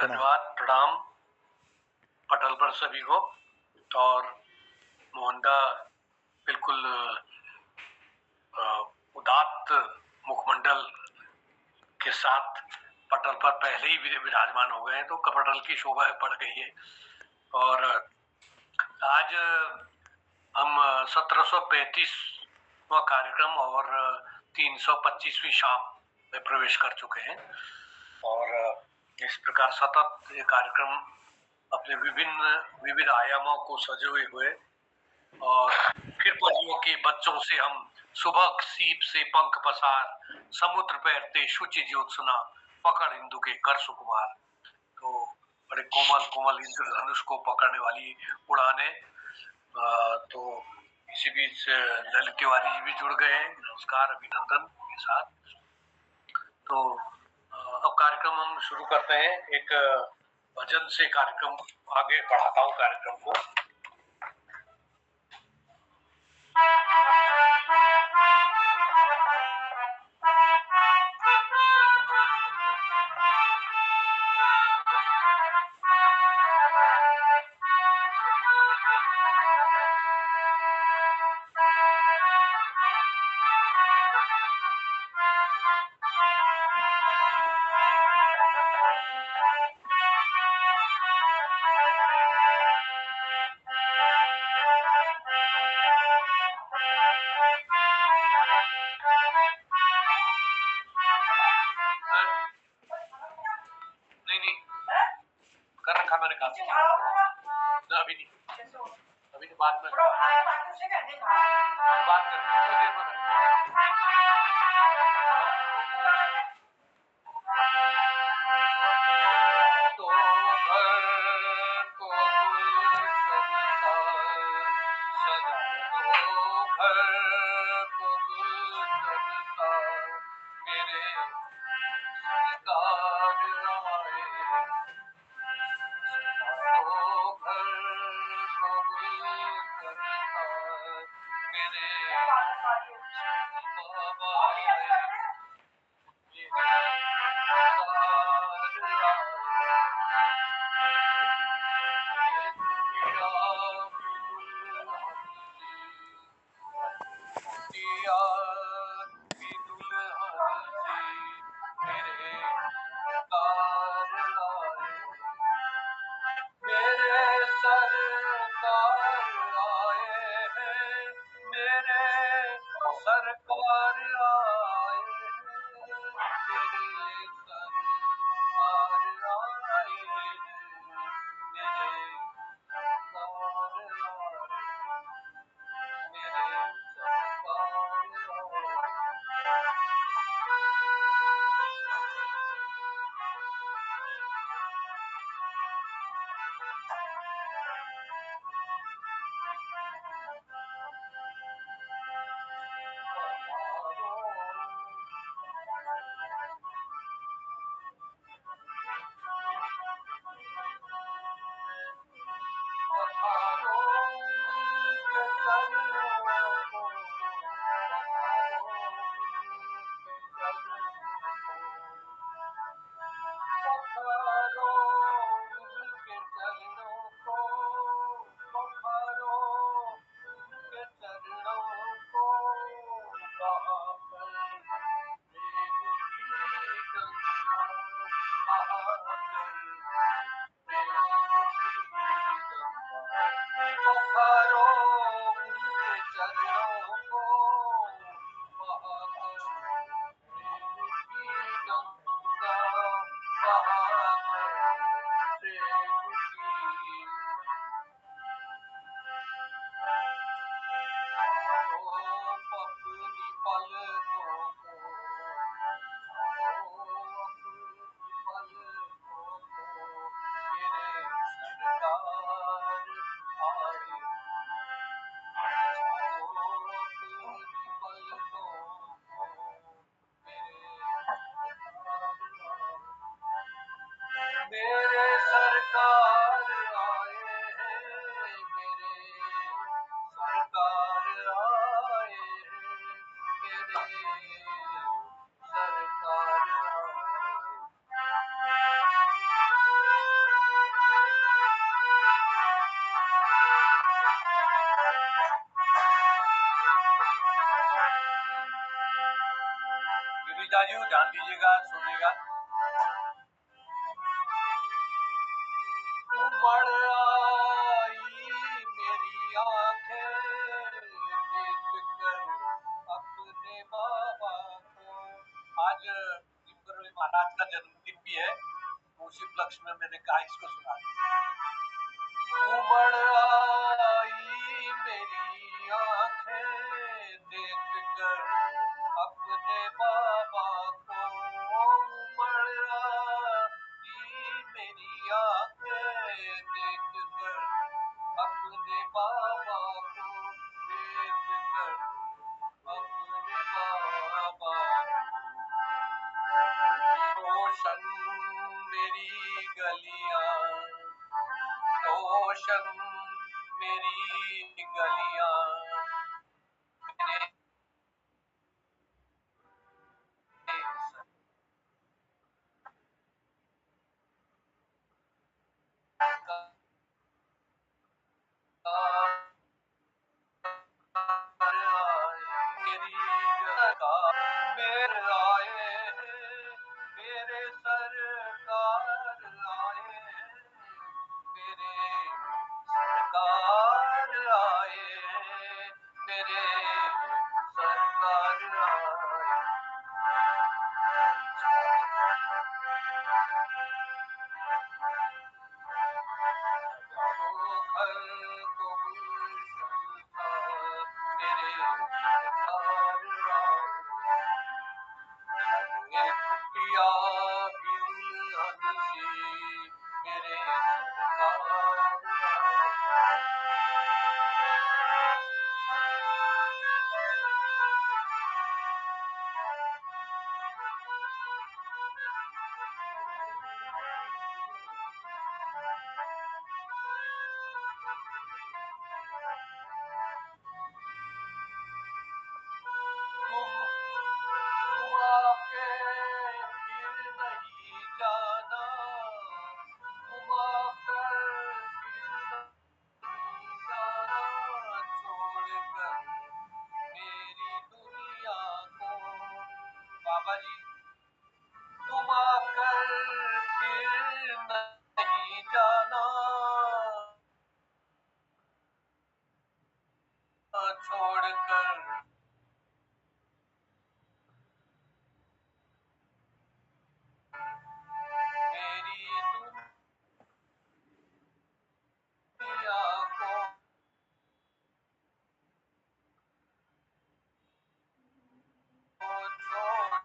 धन्यवाद, प्रणाम पटल पर सभी को। और मोहनदा बिल्कुल उदात्त मुखमंडल के साथ पटल पर पहले ही विराजमान हो गए हैं, तो पटल की शोभा बढ़ गई है। और आज हम 1735वां कार्यक्रम और 325वीं शाम में प्रवेश कर चुके हैं। और इस प्रकार सतत ये कार्यक्रम अपने विविध आयामों को सजे हुए और फिर परियों के बच्चों से हम सुबह सीप से पंख पसार, समुद्र पैरते शुचि ज्योत्सना, पकड़ इंदु के कर सुकुमार। तो बड़े कोमल कोमल इंद्रधनुष को पकड़ने वाली उड़ाने। तो इसी बीच ललित तिवारी जी भी जुड़ गए हैं। नमस्कार, अभिनंदन के साथ। तो अब कार्यक्रम हम शुरू करते हैं। एक भजन से कार्यक्रम आगे बढ़ाता हूँ कार्यक्रम को। अभी तो बात में बात पिताजी ध्यान दीजिएगा, सुनिएगा। उमड़ आई मेरी आंखें देख कर अपने बाबा को। आज भीमगढ़ महाराज का जन्मदिन भी है, उसी उपलक्ष्य में मैंने कहा इसको सुना। उमड़ आई मेरी आंखें देख कर अपने बाबा को। उमड़ आई मेरी आंखें देख कर अपने बाबा को, देख कर अपने बाबा को। रोशन मेरी गलियां, रोशन मेरी गलियां, मेरे मेरे आए, मेरे सरकार आए, मेरे सरकार आए, मेरे सरकार आए। तुम आके फिर नहीं जाना, तुम आकर फिर नहीं जाना, छोड़कर मेरी दुनिया को। बाबा जी, तुम आकर फिर नहीं जाना, छोड़कर मेरी दुनिया को। छोड़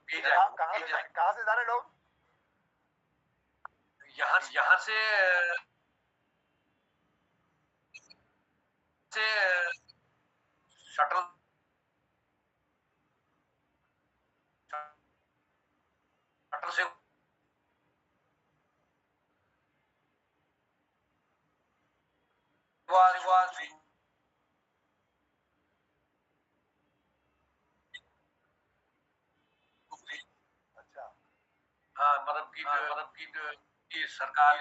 कहाँ से जा रहे लोग? यहाँ से शटल से अच्छा, हाँ, मतलब कि सरकार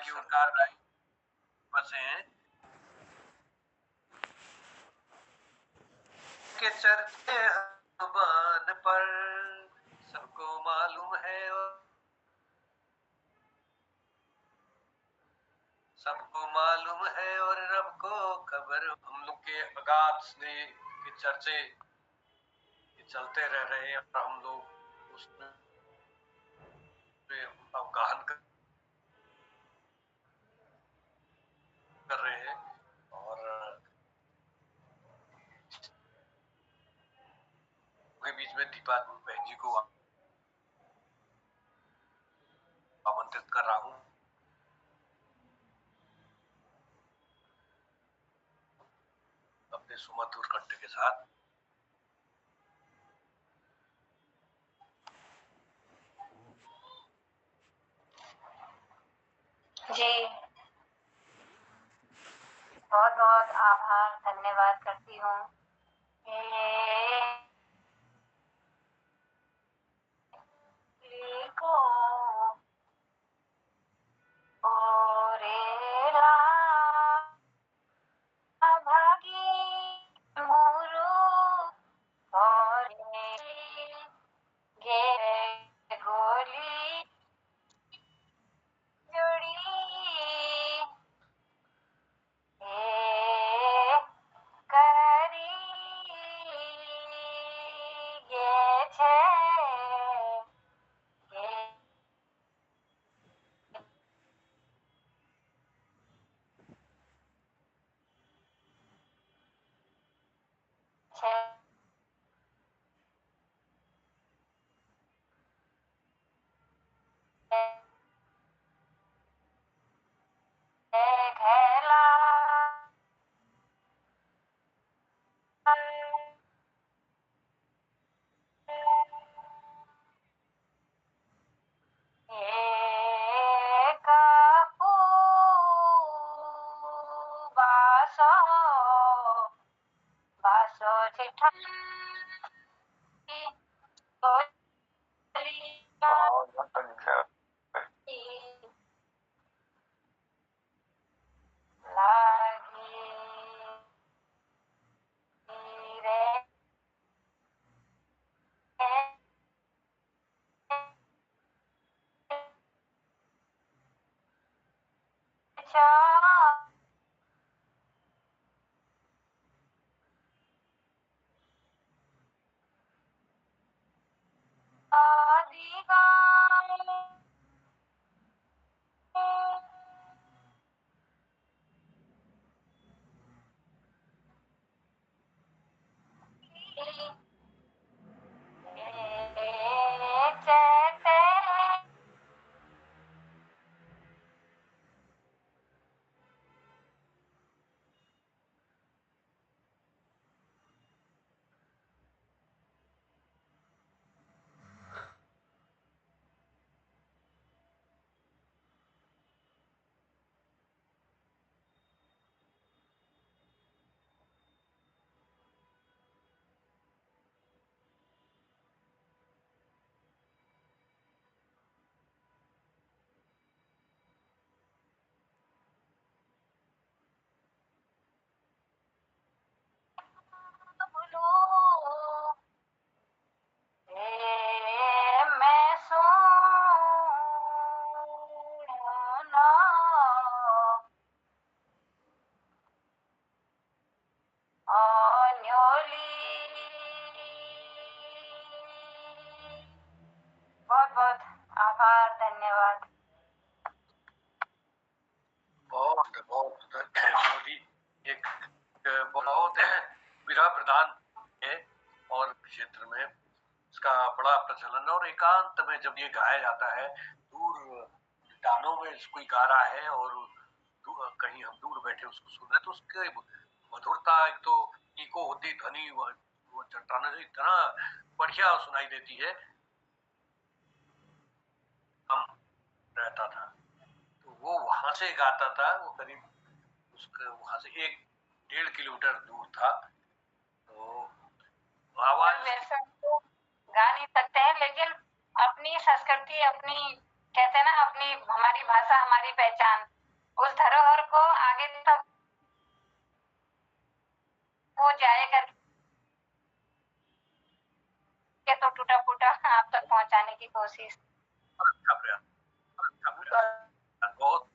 बसे हैं के चर्चे जुबान पर सबको मालूम है और सबको मालूम है और रब को खबर। हम लोग के अगाध स्नेह के चर्चे चलते रह रहे हैं और हम लोग उसमें अवगाहन कर रहे हैं और के बीच में दीपा बहन जी को आमंत्रित कर रहा हूँ अपने सुमधुर कंठ के साथ। जी, बहुत बहुत आभार, धन्यवाद करती हूँ। को ओरेरा भागी मुरु और गे गोली जोड़ी કરી ગે છે ઘેલા बासो बासो चिठा लागी रे मैं सुनो न्योली। बहुत बहुत आभार, धन्यवाद। बहुत बहुत मोदी एक बहुत विधा प्रधान है और क्षेत्र में इसका बड़ा जलन, और एकांत में जब ये गाया जाता है, दूर डालों में कोई गा रहा है और कहीं हम दूर बैठे उसको सुन रहे, तो उसकी मधुरता, एक तो इको होती ध्वनि, वो चट्टानों से इतना बढ़िया सुनाई देती है, हम रहता था। तो वो वहां से गाता था, वो करीब उसके वहां से 1-1.5 किलोमीटर दूर था, तो आवाज वैसे तो गा नहीं सकते हैं, लेकिन अपनी संस्कृति, अपनी कहते हैं ना, अपनी हमारी भाषा, हमारी पहचान, उस धरोहर को आगे तक वो जाए करके तो टूटा फूटा आप तक पहुंचाने की कोशिश। अच्छा प्रयास, अच्छा प्रयास, बहुत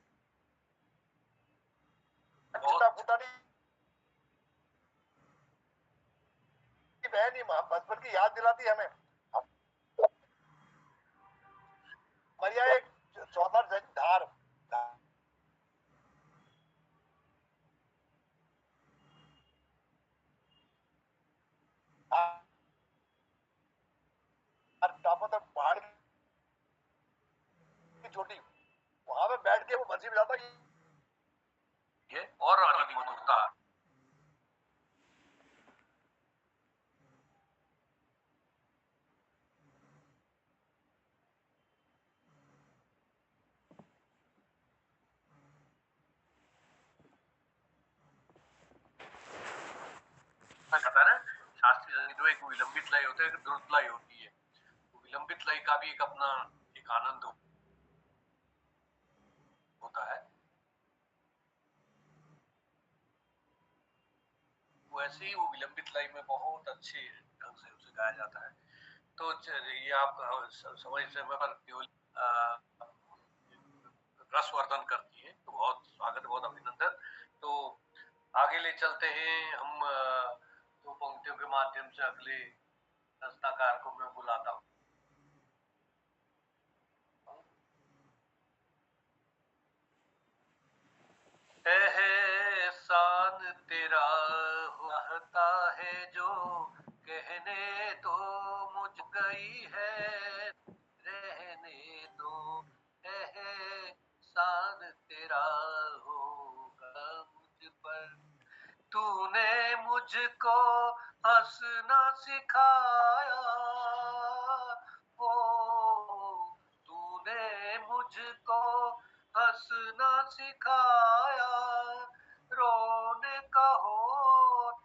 फूटा नहीं बहन, बचपन की याद दिलाती हमें। मरिया एक चौधर धार टापा तक पहाड़ की चोटी, वहां पे बैठ के वो बंसी बजाता ये और अधिक मधुरता। कहता है ना, शास्त्रीय संगीत में एक विलंबित लय होता है, एक द्रुत लय होती है। विलंबित लय का भी एक अपना एक आनंद होता है, वैसे ही वो विलंबित लय में बहुत अच्छे ढंग से उसे गाया जाता है। तो ये आप समय समय पर केवल रसवर्धन करती है, तो बहुत स्वागत, बहुत अभिनंदन। तो आगे ले चलते हैं हम, दो पंक्तियों के माध्यम से अगले रचनाकार को मैं बुलाता हूँ। एहसान तेरा होता है जो कहने तो मुझ गई है, रहने दो, एहसान तेरा होगा मुझ पर, तूने मुझको हंसना सिखाया, ओ तूने मुझको हंसना सिखाया, रोने का हो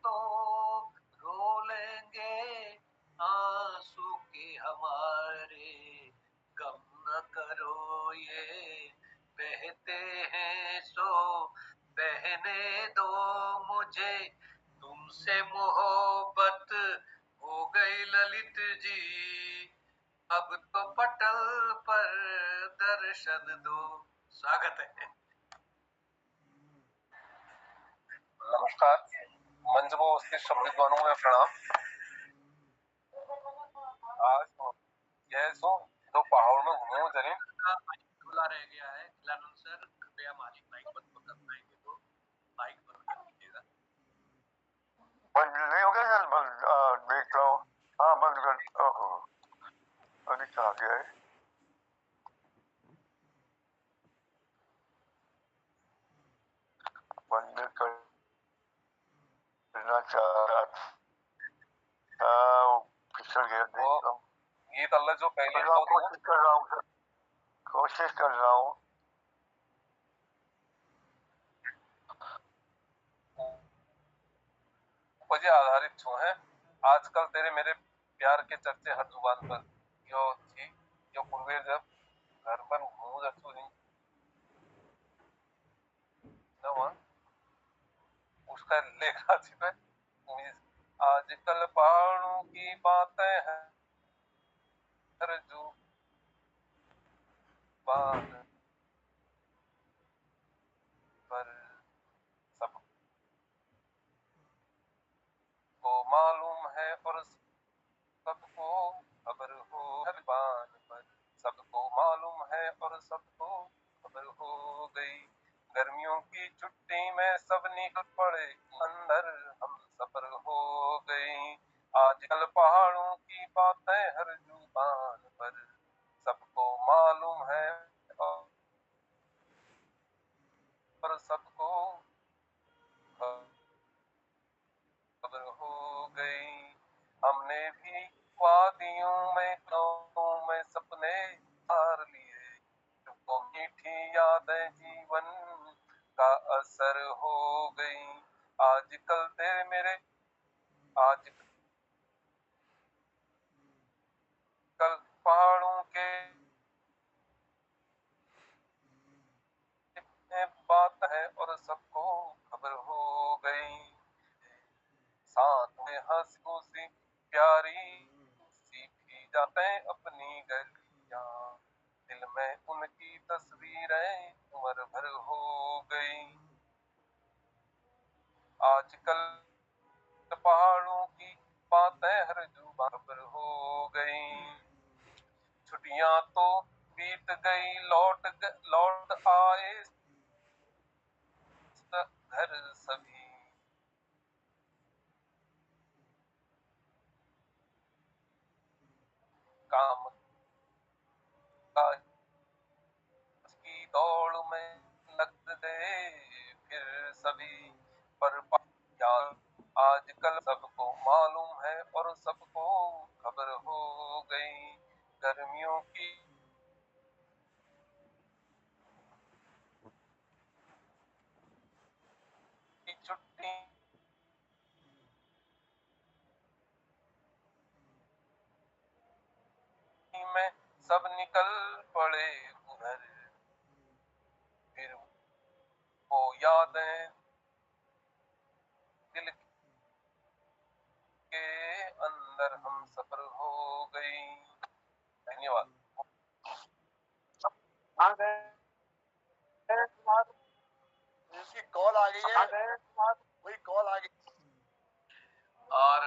तो रो लेंगे, आंसू के हमारे गम न करो, ये बहते हैं सो बहने दो मुझे, तुमसे मोहब्बत हो गई ललित जी, अब तो पटल पर दर्शन दो। स्वागत है। नमस्कार, मंच को उसके शब्द विद्वानों में प्रणाम। आज यह सो दो पहाड़ों में घूमे चले, खुला रह गया है। खिलानंद सर, कृपया मालिक माइक बंद कर पाएंगे तो माइक बंद कर दीजिएगा। बंद नहीं हो गया, बंद देख लो। हाँ बंद कर। ओहो, अभी कहाँ गया है? बंद करना चाह रहा था, फिसल गया। देखता हूँ, गीत अल्लाह जो पहले कोशिश कर रहा हूँ, कोशिश कर रहा हूँ। उपजे आधारित छो है। आजकल तेरे मेरे प्यार के चर्चे हर जुबान पर, यो थी यो पूर्वे जब घर पर घूमू जसू नहीं न उसका लेखा छिपे उम्मीद। आजकल पहाड़ों की बातें हैं हर जुबान पर, सबको मालूम है और सबको खबर हो हर बात पर, सबको मालूम है और सबको खबर हो गई, गर्मियों की छुट्टी में सब निकल पड़े अंदर, हम सफर हो गई। आजकल पहाड़ों की बातें हर जुबान अपने हार लिए। तुमको मीठी यादें जीवन का असर हो गई। आजकल तेरे मेरे आजकल पहाड़ों के बात है और सबको खबर हो गई। साथ में हंस खुशी प्यारी सीखी जाते अपनी गलियां। दिल में उनकी तस्वीरें उम्र भर हो गई। आजकल पहाड़ों की बातें हर जुबान पर हो गई। छुट्टियां तो बीत गई लौट आए घर सभी। काम काज की दौड़ में लग गए फिर सभी। पर यार आजकल सबको मालूम है और सबको खबर हो गई। गर्मियों की छुट्टी में सब निकल पड़े उधर। फिर वो यादें दिल के अंदर हम सफर हो गई। धन्यवाद। हाँ गए तुम्हारे इसकी कॉल आ गई है। वही कॉल आ गई। और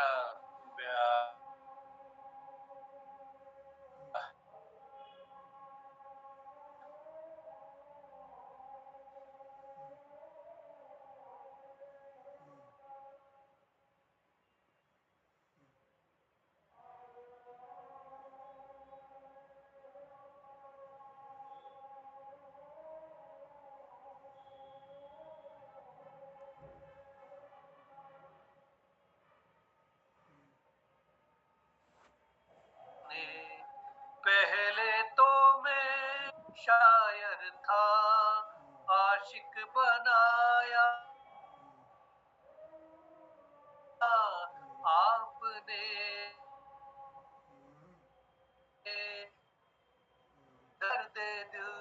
पहले तो मैं शायर था, आशिक बनाया आपने। दर्द दिल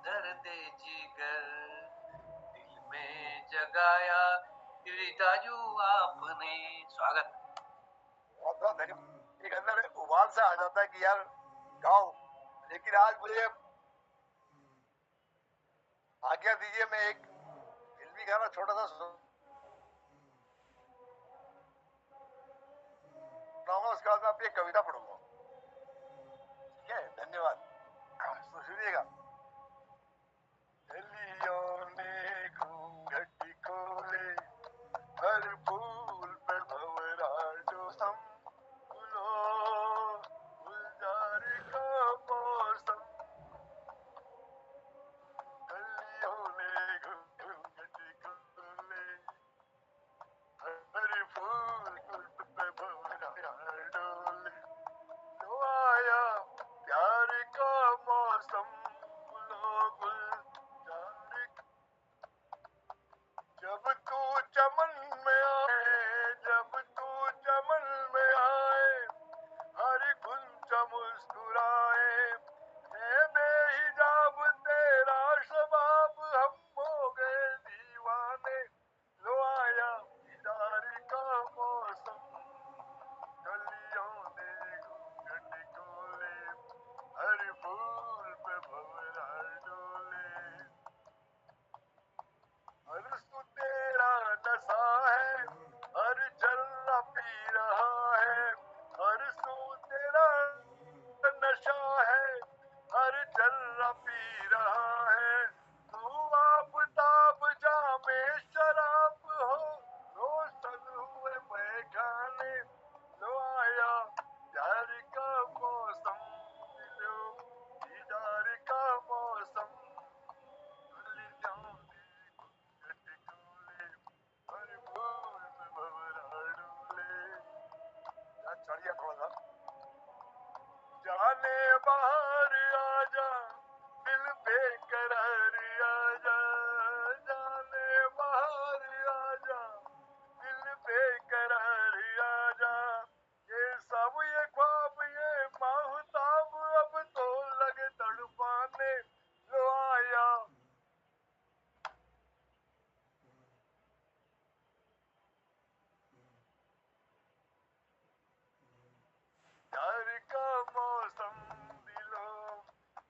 दर्द जिगर दिल में जगाया हृदय आपने। स्वागत। बहुत बहुत धन्यवाद। एक अंदर उबाल सा आ जाता है कि यार गाओ, लेकिन आज मुझे आज्ञा दीजिए, मैं एक फिल्मी गाना छोटा सा सुनाऊंगा, उसके बाद मैं अपनी एक कविता पढ़ूंगा। ठीक है, धन्यवाद। तो सुनिएगा। गलियों ने घूंघट खोले, हर फूल पर भंवरा जो संभलो, गुलजार का मौसम। गलियों ने घूंघट खोले, हर फूल पे भंवरा डोले। तो आया प्यार का मौसम, गुलो गुलजार। जब तू चमन में आए, जब तू चमन में आए, हर गुंजा मुस्कुराए। है बेहिजाब तेरा शबाब, हम हो गए दीवाने। लो आया दीदार का मौसम, गलियों ने घूंघट खोले, हर फूल पे भंवरा डोले। अरसू तेरा नशा है, हर जलना पी रहा है। अरसू तेरा नशा बाहर आजा, दिल बेकरार आजा, जाने बाहर आजा, दिल बेकरार आजा। ये सब ये ख्वाब ये माहताब अब तो लगे तड़पाने, लो आया। प्यार का मौसम दिलों,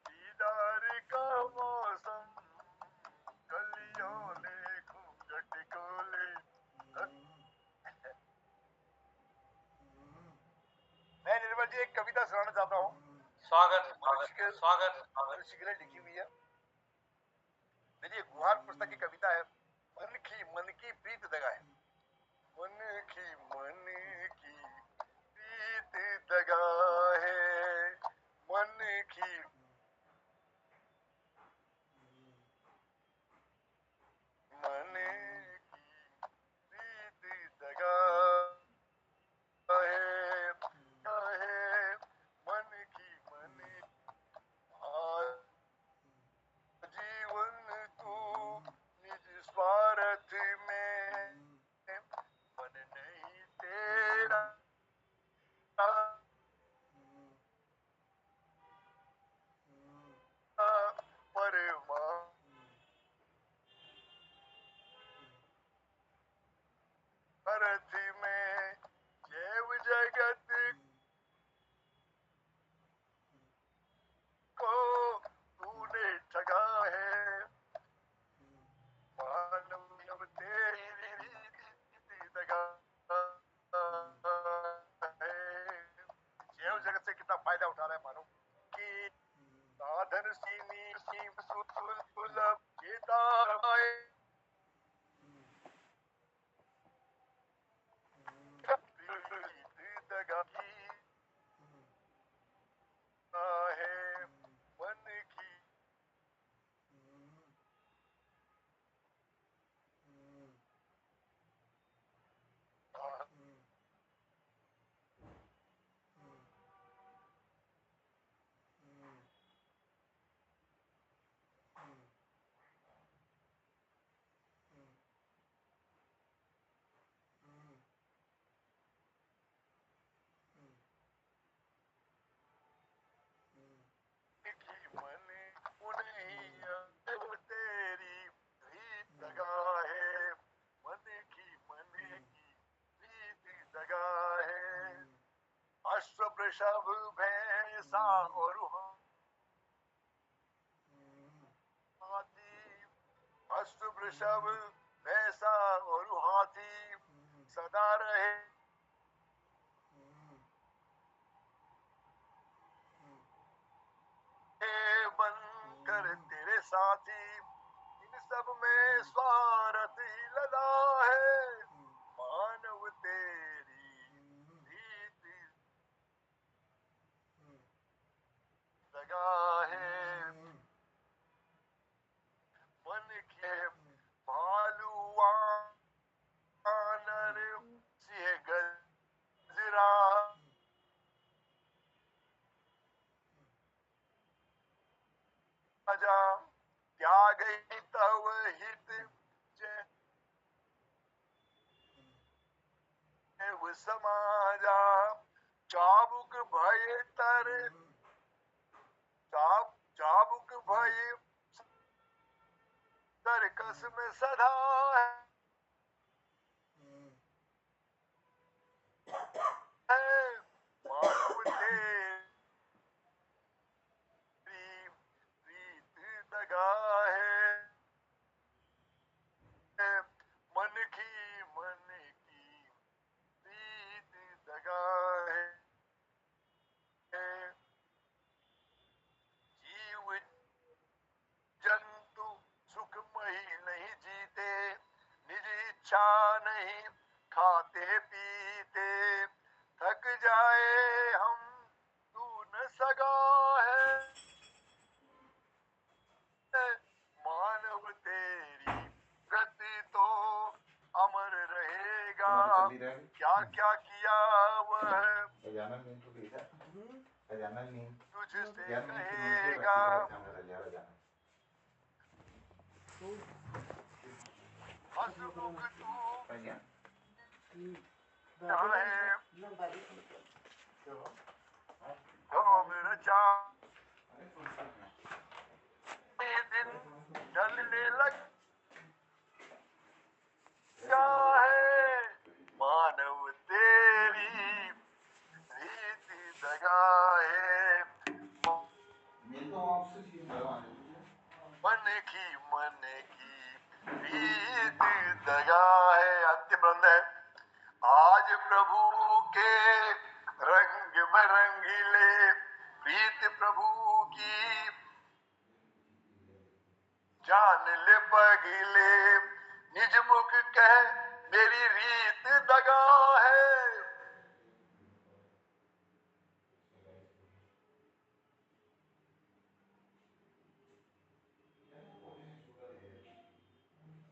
दीदार का मौसम, कलियों ने घूंघट खोले। मैं निर्मल जी एक कविता सुनाना चाहता हूँ। स्वागत स्वागत स्वागत मनुष्य के लिए लिखी हुई है। मेरी एक गुहार पुस्तक की कविता है। मन की प्रीत दगा है, मन की प्रीत दगा है, मन की प्रीत दगा है, मन की जीवन तू निज स्वार्थ में, मन नहीं तेरा परमार्थ में, जैव जगत को तूने ठगा है, मानव तेरी दगा है। जैव जगत से कितना फायदा उठा रहा है मानव कि साधन सीनी सीम सुलभ चेता रमाए, प्रीत दगा की है, मन की तेरी प्रीत दगा है, मन की प्रीत दगा है। अश्व वृषभ भैंसा और हाथी, अश्व वृषभ भैंसा और हाथी सदा रहे बनकर तेरे साथी, इन सब में स्वार्थ ही लगा है, मानव तेरी प्रीत दगा है, मन के भालू वानर सिंह गजरा, त्याग तव हित जैव समाजा, चाबुक भय चाबुक भय तरकस में सदा है, मानव तेरी प्रीत दगा है, मन की प्रीत दगा है। जीव जंतु सुखमयी नहीं जीते, निज इच्छा नहीं खाते पीते, थक जाए हम तू न सगा है, मानव तेरी गति तो अमर रहेगा, क्या क्या किया वह खजाना नहीं तो देखा, खजाना नहीं तुझ से रहेगा। हंसमुख तू चाहे धोम रचा, दिन ढलने लगा है, मानव तेरी रीति दगा है, मन की रीत दगा है। अंतिम बंद है। आज प्रभु के रंग में रंगीले, प्रीत प्रभु की जान ले बगीले, निज मुख कह मेरी रीत दगा है।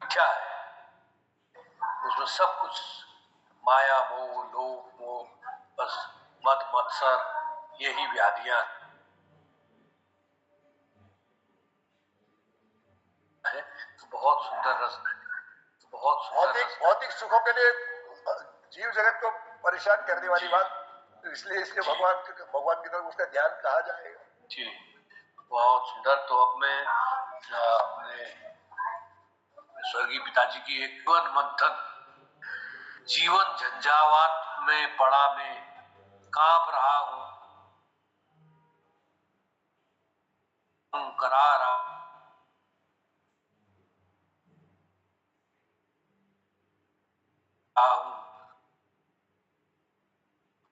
क्या है उसमें? सब कुछ माया मोह लोभ मोह, बस मद मत्सर, यही व्याधियां है। तो बहुत सुंदर रस, बहुत सुंदर रस। भौतिक सुखों के लिए जीव जगत को परेशान करने वाली बात, तो इसलिए इसके भगवान की तरफ उसका ध्यान कहा जाएगा। जी बहुत सुंदर। तो अब मैं अपने स्वर्गीय पिताजी की एक जीवन मंथन, जीवन झंझावात में पड़ा मैं कांप रहा हूं, करा रहा हूं,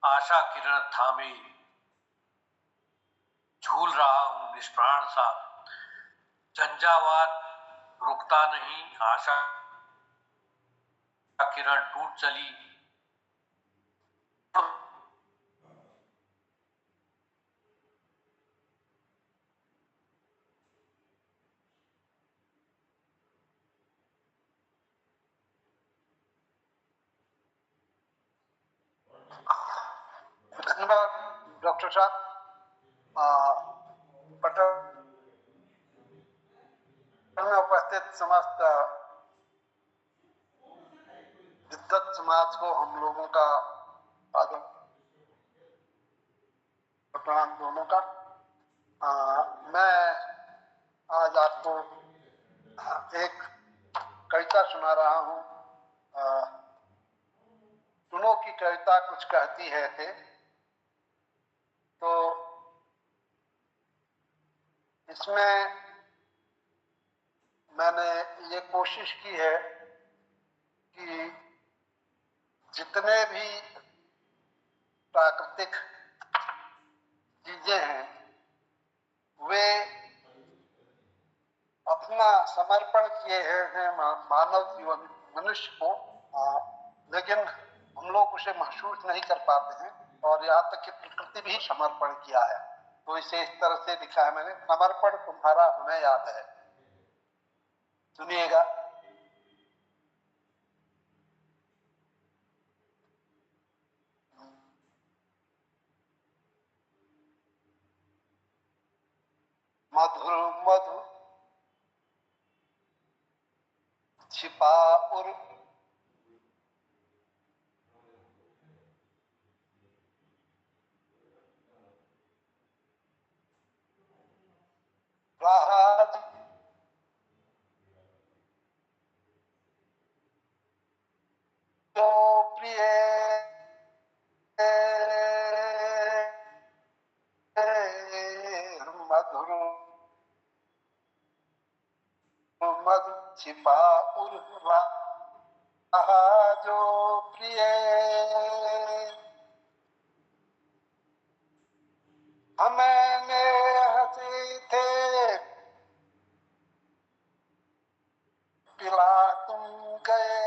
आशा किरण थामे झूल रहा हूं निष्प्राण सा, झंझावात रुकता नहीं, आशा किरण टूट चली, धन्यवाद डॉक्टर साहब। पटना में उपस्थित समस्त विद्वत समाज को हम लोगों का पादों प्रणाम दोनों का। मैं आज आपको एक कविता सुना रहा हूँ। सुनो की कविता कुछ कहती है थे, तो इसमें मैंने ये कोशिश की है कि जितने भी प्राकृतिक चीजें हैं वे अपना समर्पण किए हैं मानव जीवन मनुष्य को, लेकिन हम लोग उसे महसूस नहीं कर पाते हैं, और यहाँ तक कि प्रकृति भी समर्पण किया है। तो इसे इस तरह से लिखा है मैंने, समर्पण तुम्हारा हमें याद है। सुनिएगा। मधुर मधु छिपा उर राज जो प्रिय मधुर मधु छिपा उर जो प्रिय हमें हंसी थे पिला तुम गए,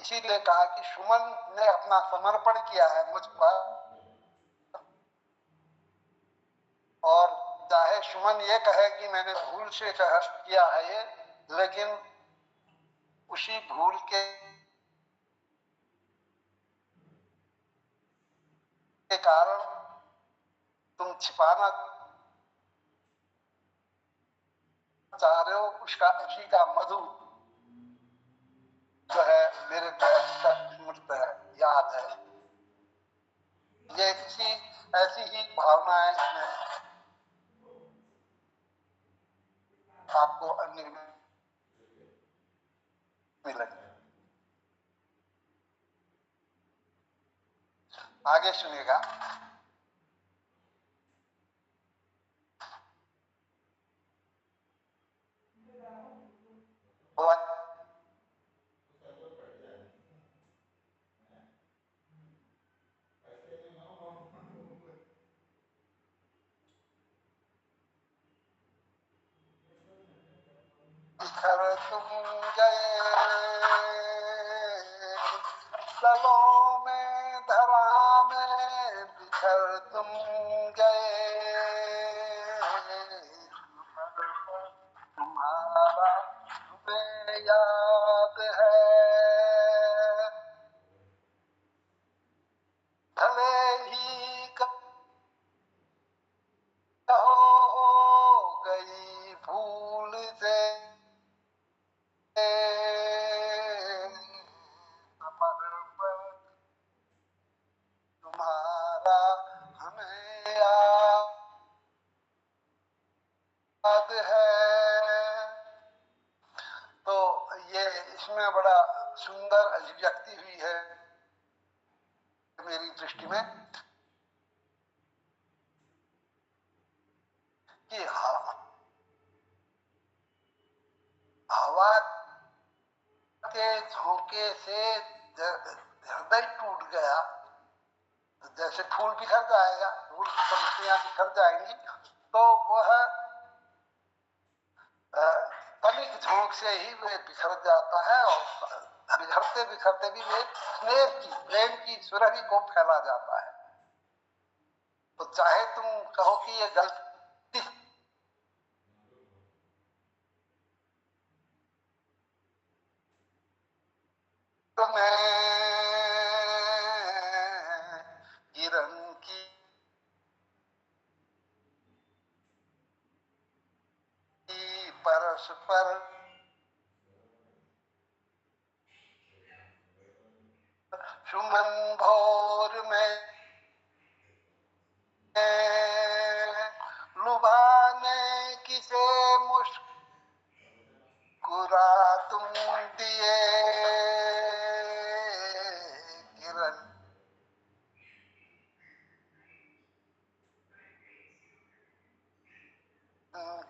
इसीलिए कहा कि सुमन ने अपना समर्पण किया है मुझ पर, और चाहे सुमन ये कहे कि मैंने भूल से किया है ये, लेकिन उसी भूल के कारण तुम छिपाना चाह रहे हो, उसका उसी का मधु जो है मेरे को अभी तक स्मृत है, याद है। ये किसी ऐसी ही भावनाएं इसमें आपको अन्य मिलेगी। आगे सुनिएगा। बिखर तुम गए दलों में, धरा में बिखर तुम गए, तुम्हारा तुम्हें याद है, भले ही कहो हो गई भूल से, समर्पण तुम्हारा हमें याद है। तो ये इसमें बड़ा सुंदर अभिव्यक्ति हुई है मेरी दृष्टि में कि हवा के झोंके से हृदय टूट गया, जैसे फूल बिखर जाएगा, फूल की पंखुड़ियां बिखर जाएंगी, तो वह तनिक झोंक से ही वे बिखर जाता है, और बिखरते बिखरते भी वे स्नेह की, प्रेम की सुरभि को फैला जाता है। तो चाहे तुम कहो कि ये गलती में किरण की परस्पर सुमन भोर में लुभाने किसे मुस्कुरा तुम दिए, किरण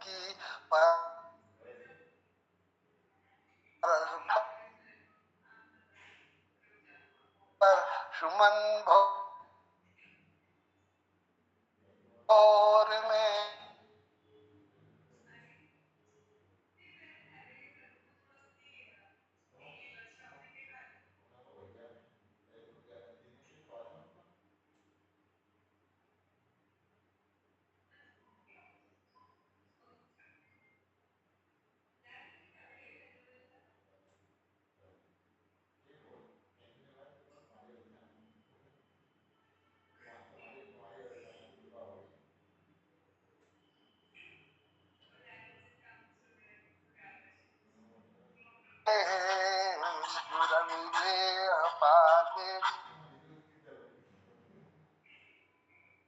की पर सुमन भोर में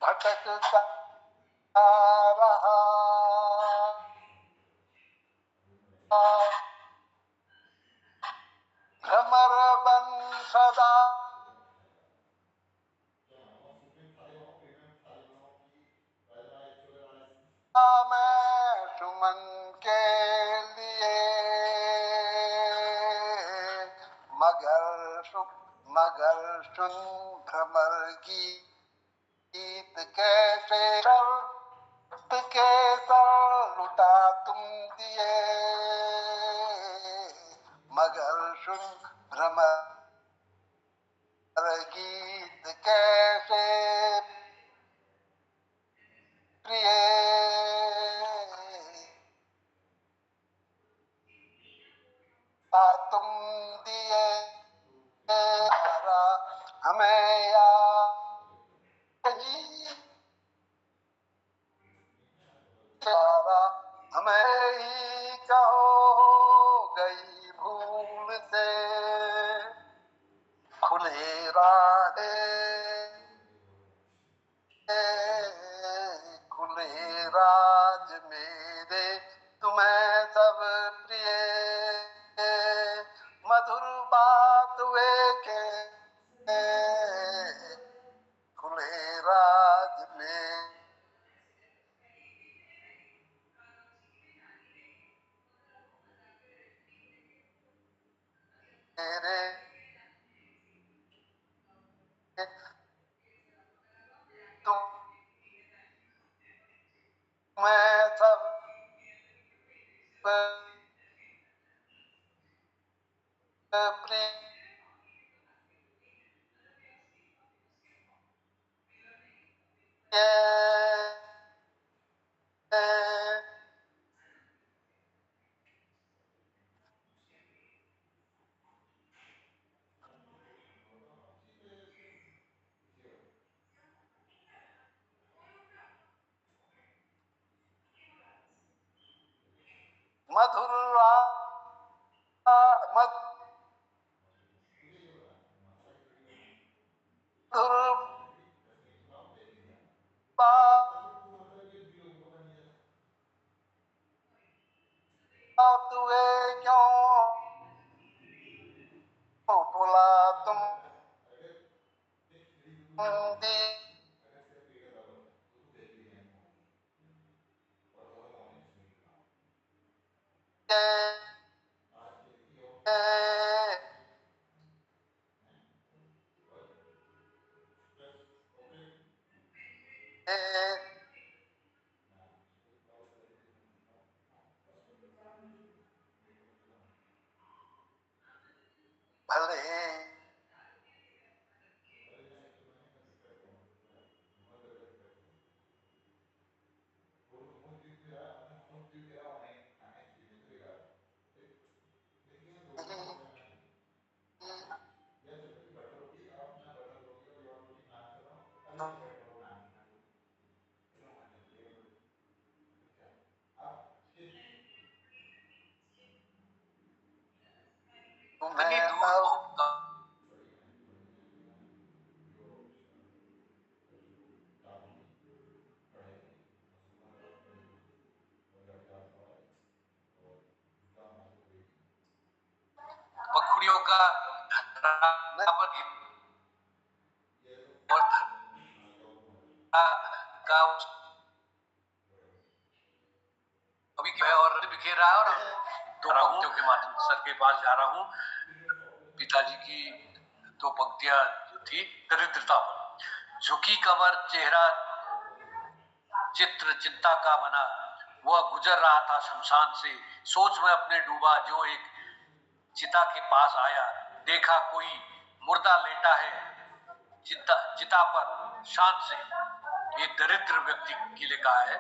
भटकता रहा, भ्रमर बन सदा मैं सुमन के लिए, मगर सुन भ्रमर गीत कैसे के सर लुटा तुम दिए, मगर सुन भ्रमर हमें ही कहो हो गई भूल से, खुले राहे खुले राज मेरे तुम्हें सब प्रिय, मधुर बात वे के खुले राज में मेरे तुम्हें सब प्रिय, मधुर मधुर बात वे क्यों बोला तुम भले इतनी तुम्हें दूर अब पखुड़ियों का धरापन और धरा का अभी क्या है और बिखेर रहा है, और दो पंक्तियों के माध्यम से सर के पास जा रहा हूँ। पिताजी की दो पंक्तियां जो थी, दरिद्रता पर, झुकी कमर चेहरा चित्र चिंता का बना, वह गुजर रहा था शमशान से, सोच में अपने डूबा, जो एक चिता के पास आया, देखा कोई मुर्दा लेटा है चिता पर शान से। ये दरिद्र व्यक्ति के लिए कहा है।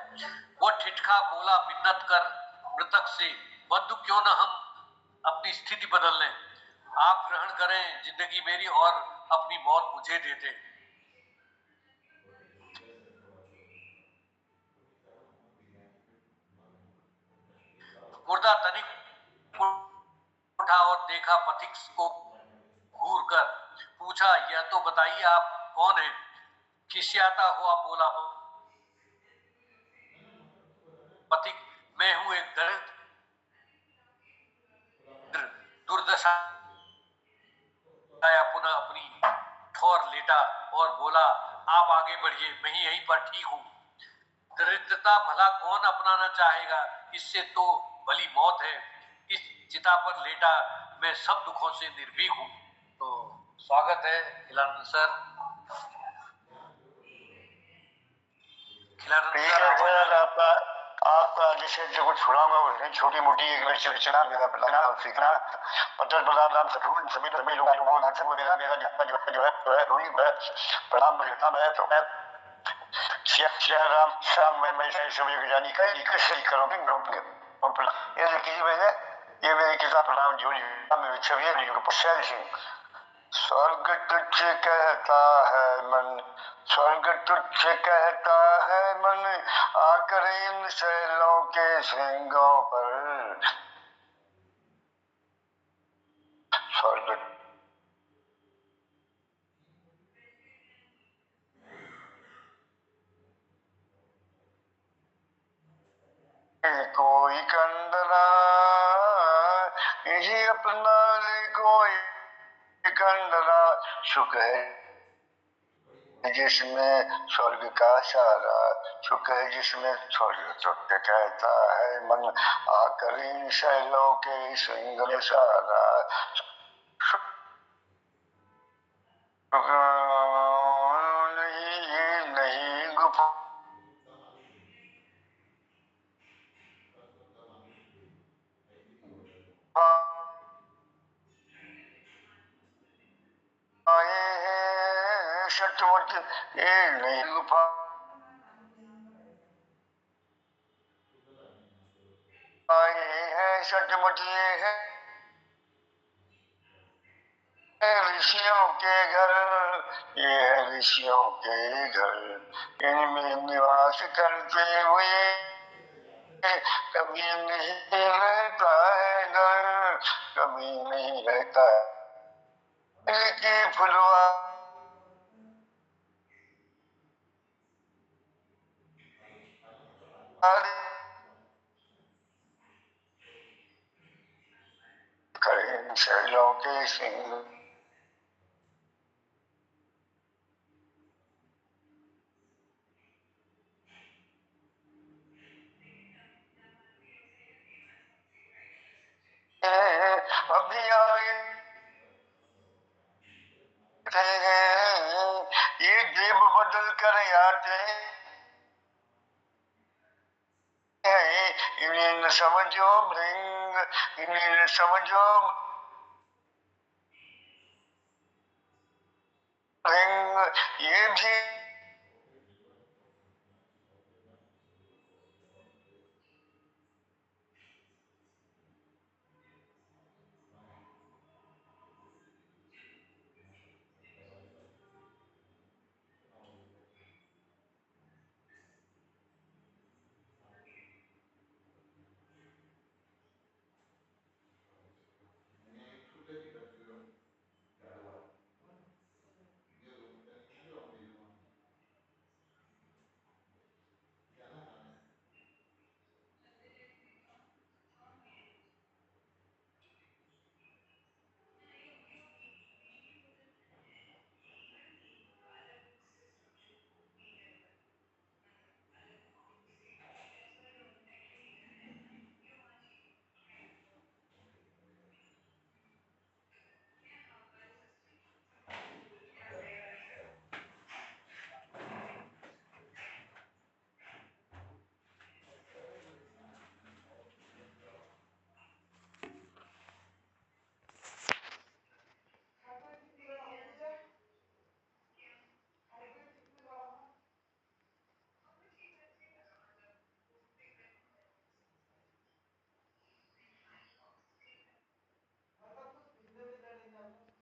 वो ठिठका बोला मिन्नत कर मृतक से, बंधु क्यों न हम अपनी स्थिति बदल लें, आप ग्रहण करें जिंदगी मेरी और अपनी मौत मुझे दे दें। मुर्दा तनिक उठा और देखा पथिक को घूर कर, पूछा यह तो बताइए आप कौन है, खिसियाता हुआ बोला पथिक, मैं हूं एक दरिद्र दुर्दशा। पुनः अपनी ठोर लेटा और बोला आप आगे बढ़िए, मैं यहीं पर ठीक हूं। दरिद्रता भला कौन अपनाना चाहेगा, इससे तो भली मौत है, इस चिता पर लेटा मैं सब दुखों से निर्भीक हूं। तो स्वागत है खिलानंद सर। आपका जैसे जो कुछ छुड़ाऊंगा वो छोटी मोटी एक रचना मेरा सीखना पत्थर बदाम राम सटून सभी सभी लोगों ने सब मेरा मेरा जो है रूही प्रणाम करता मैं तो मैं श्या राम श्याम मैं सभी को जानी कहीं कैसे करूँगी ये जो किसी मैंने ये मेरी किताब प्रणाम जोड़ी में छवि जो पश्चात सिंह स्वर्ग तुच्छ कहता है मन, स्वर्ग तुच्छ कहता है मन, आकर इन शैलों के श्रृंगों पर। स्वर्ग कोई कंदना, यही अपना ले कोई कंदना, सुख है जिसमें स्वर्ग का सारा, सुख है जिसमें स्वर्ग तुच्छ कहता है मन, आकर इन शैलों के श्रृंग में सारा। नहीं नहीं गुफा आए हैं सचमुच, ये नहीं गुफा आए हैं सचमुच, ये है ऋषियों के घर, ये है ऋषियों के घर, इनमें निवास करते हुए कभी नहीं रहता है घर, कभी नहीं रहता है की फुलवा खड़े शैलों के सिंह। अभी आए हैं, ये जेब बदल कर आते हैं, इन्हें न समझो भृंग, इन्हें न समझो भृंग, ये भी